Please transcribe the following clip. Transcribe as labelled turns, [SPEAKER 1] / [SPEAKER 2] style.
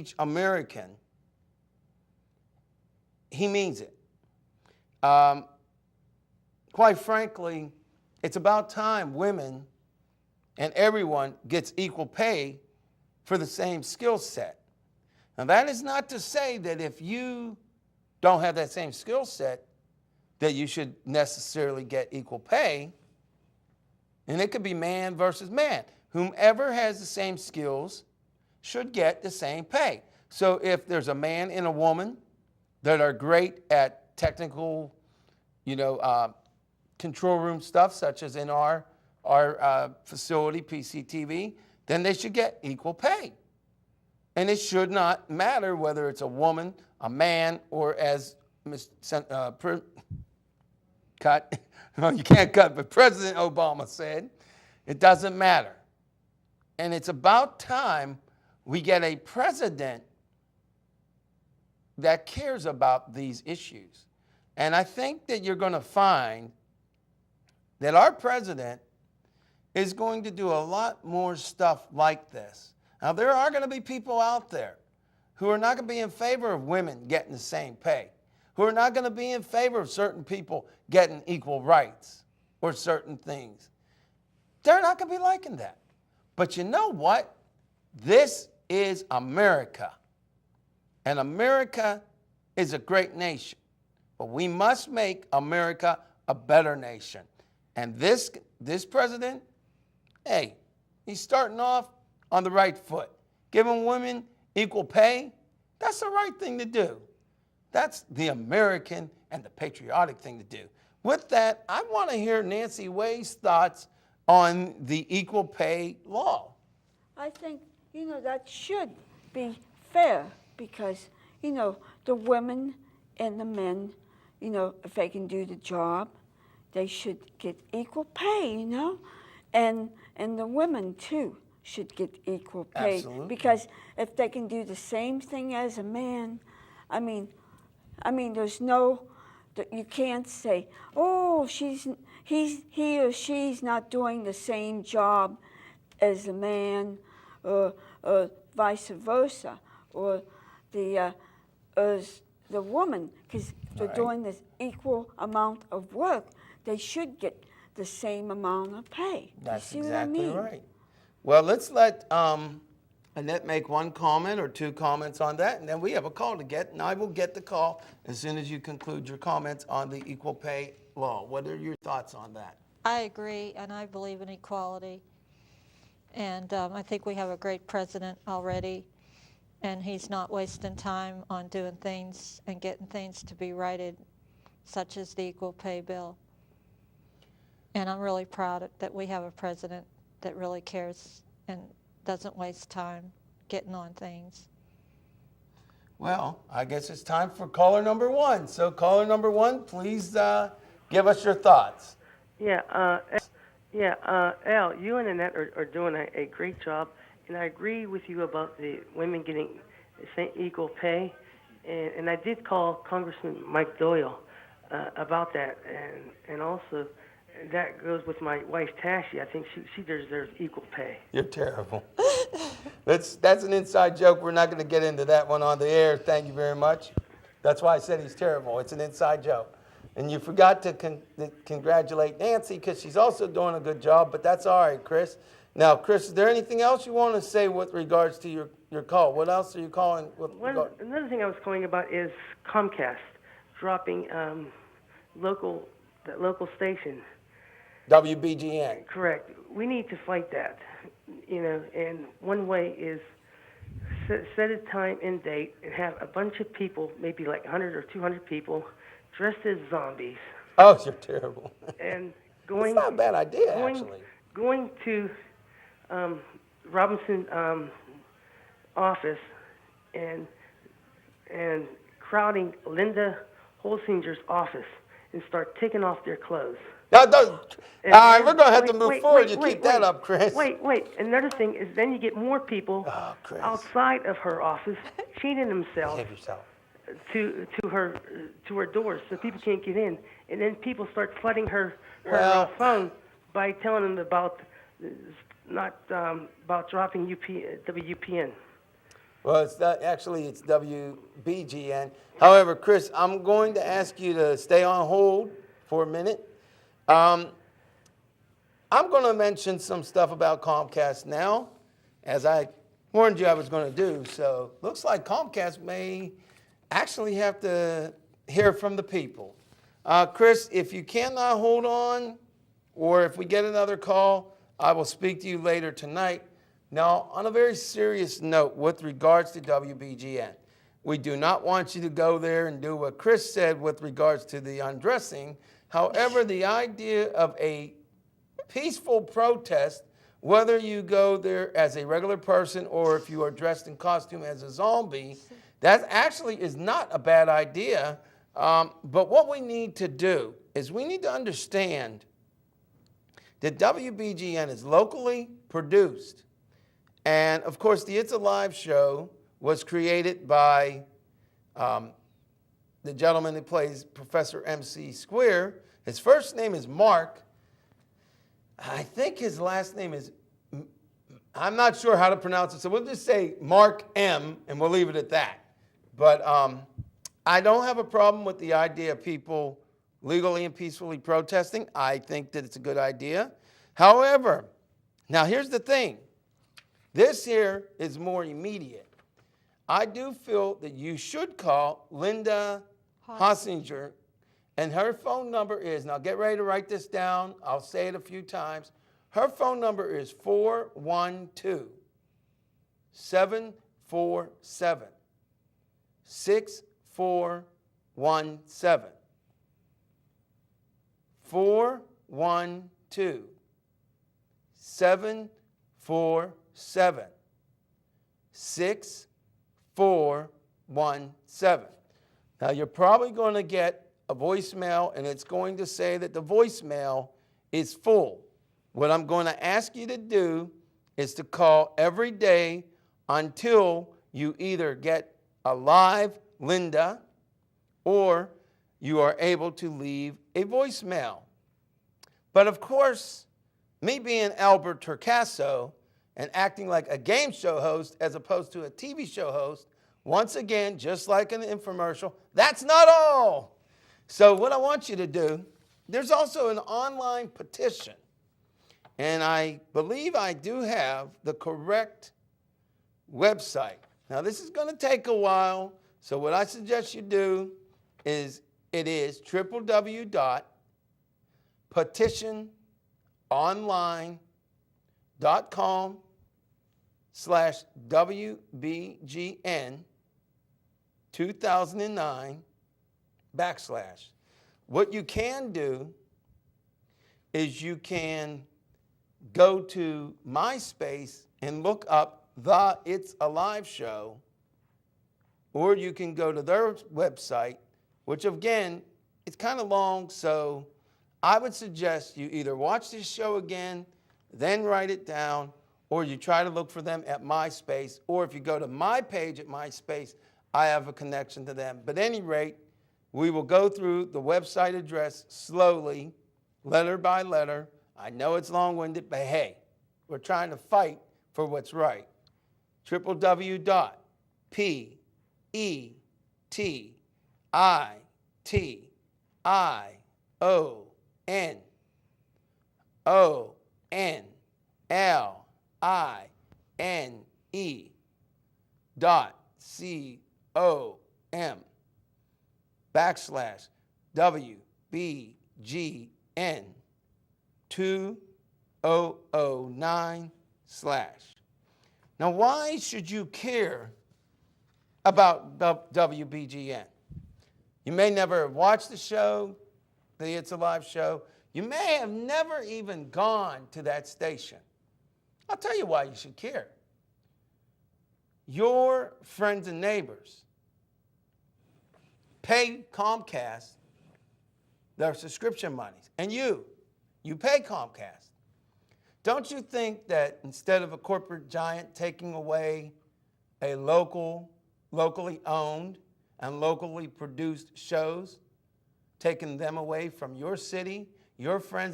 [SPEAKER 1] each American, he means it. Quite frankly, it's about time women and everyone gets equal pay for the same skill set. Now, that is not to say that if you don't have that same skill set, that you should necessarily get equal pay. And it could be man versus man. Whomever has the same skills should get the same pay. So if there's a man and a woman that are great at technical, control room stuff, such as in our facility, PCTV, then they should get equal pay. And it should not matter whether it's a woman, a man, or as cut, well, you can't cut, but President Obama said, it doesn't matter. And it's about time we get a president that cares about these issues. And I think that you're going to find that our president is going to do a lot more stuff like this. Now, there are going to be people out there who are not going to be in favor of women getting the same pay, who are not going to be in favor of certain people getting equal rights or certain things. They're not going to be liking that. But you know what? This is America. And America is a great nation. But we must make America a better nation. And this president, hey, he's starting off on the right foot. Giving women equal pay, that's the right thing to do. That's the American and the patriotic thing to do. With that, I want to hear Nancy Wehe's thoughts on the equal pay law.
[SPEAKER 2] I think, that should be fair because, the women and the men, if they can do the job, they should get equal pay, and the women too should get equal pay.
[SPEAKER 1] Absolutely.
[SPEAKER 2] Because if they can do the same thing as a man, I mean, there's no, you can't say, oh, he or she's not doing the same job as a man, or vice versa, or the woman, because they're doing this equal amount of work, they should get the same amount of pay.
[SPEAKER 1] That's
[SPEAKER 2] you see
[SPEAKER 1] exactly
[SPEAKER 2] what I mean?
[SPEAKER 1] right. Well, let's let Annette make one comment or two comments on that, and then we have a call to get, and I will get the call as soon as you conclude your comments on the equal pay law. What are your thoughts on that?
[SPEAKER 3] I agree, and I believe in equality. And I think we have a great president already, and he's not wasting time on doing things and getting things to be righted, such as the equal pay bill. And I'm really proud that we have a president that really cares and doesn't waste time getting on things.
[SPEAKER 1] Well, I guess it's time for caller number one. So caller number one, please give us your thoughts.
[SPEAKER 4] Al, you and Annette are doing a great job, and I agree with you about the women getting equal pay. And I did call Congressman Mike Doyle about that, and also that goes with my wife Tashi. I think she deserves equal pay.
[SPEAKER 1] You're terrible. That's an inside joke. We're not going to get into that one on the air. Thank you very much. That's why I said he's terrible. It's an inside joke. And you forgot to congratulate Nancy because she's also doing a good job, but that's all right, Chris. Now, Chris, is there anything else you want to say with regards to your call? What else are you calling?
[SPEAKER 4] Another thing I was calling about is Comcast dropping local station.
[SPEAKER 1] WBGN.
[SPEAKER 4] Correct. We need to fight that, and one way is set a time and date and have a bunch of people, maybe like 100 or 200 people, dressed as zombies.
[SPEAKER 1] Oh, you're terrible.
[SPEAKER 4] And going.
[SPEAKER 1] It's not a bad idea, actually.
[SPEAKER 4] Going to Robinson's office and crowding Linda Hossinger's office and start taking off their clothes.
[SPEAKER 1] All right, we're going to have to move forward. Keep that up, Chris.
[SPEAKER 4] Wait. Another thing is then you get more people outside of her office cheating themselves to her doors so people can't get in. And then people start flooding her phone by telling them about dropping WPN.
[SPEAKER 1] Well, it's not, actually, it's WBGN. However, Chris, I'm going to ask you to stay on hold for a minute. I'm going to mention some stuff about Comcast now, as I warned you I was going to do. So looks like Comcast may actually have to hear from the people. Chris, if you cannot hold on, or if we get another call, I will speak to you later tonight. Now, on a very serious note with regards to WBGN, we do not want you to go there and do what Chris said with regards to the undressing. However, the idea of a peaceful protest, whether you go there as a regular person or if you are dressed in costume as a zombie, that actually is not a bad idea. But what we need to do is we need to understand that WBGN is locally produced. And of course, the It's Alive show was created by the gentleman that plays Professor MC Square. His first name is Mark. I think his last name is, I'm not sure how to pronounce it, so we'll just say Mark M, and we'll leave it at that. But I don't have a problem with the idea of people legally and peacefully protesting. I think that it's a good idea. However, now here's the thing. This here is more immediate. I do feel that you should call Linda Hossinger, and her phone number is, now get ready to write this down. I'll say it a few times. Her phone number is 412-747-6417. 412-747-6417. Now, you're probably going to get a voicemail, and it's going to say that the voicemail is full. What I'm going to ask you to do is to call every day until you either get a live Linda or you are able to leave a voicemail. But of course, me being Albert Torcaso and acting like a game show host as opposed to a TV show host, once again, just like an infomercial, that's not all. So what I want you to do, there's also an online petition. And I believe I do have the correct website. Now, this is going to take a while. So what I suggest you do is it is www.petitiononline.com/WBGN 2009 /. What you can do is you can go to MySpace and look up the It's Alive show, or you can go to their website, which again, it's kind of long, so I would suggest you either watch this show again, then write it down, or you try to look for them at MySpace, or if you go to my page at MySpace, I have a connection to them. But at any rate, we will go through the website address slowly, letter by letter. I know it's long-winded, but hey, we're trying to fight for what's right. www.petitiononline.com /WBGN 2009 /. Now, why should you care about WBGN? You may never have watched the show, the It's Alive show. You may have never even gone to that station. I'll tell you why you should care. Your friends and neighbors pay Comcast their subscription monies, and you pay Comcast. Don't you think that instead of a corporate giant taking away a locally owned and locally produced shows, taking them away from your city, your friends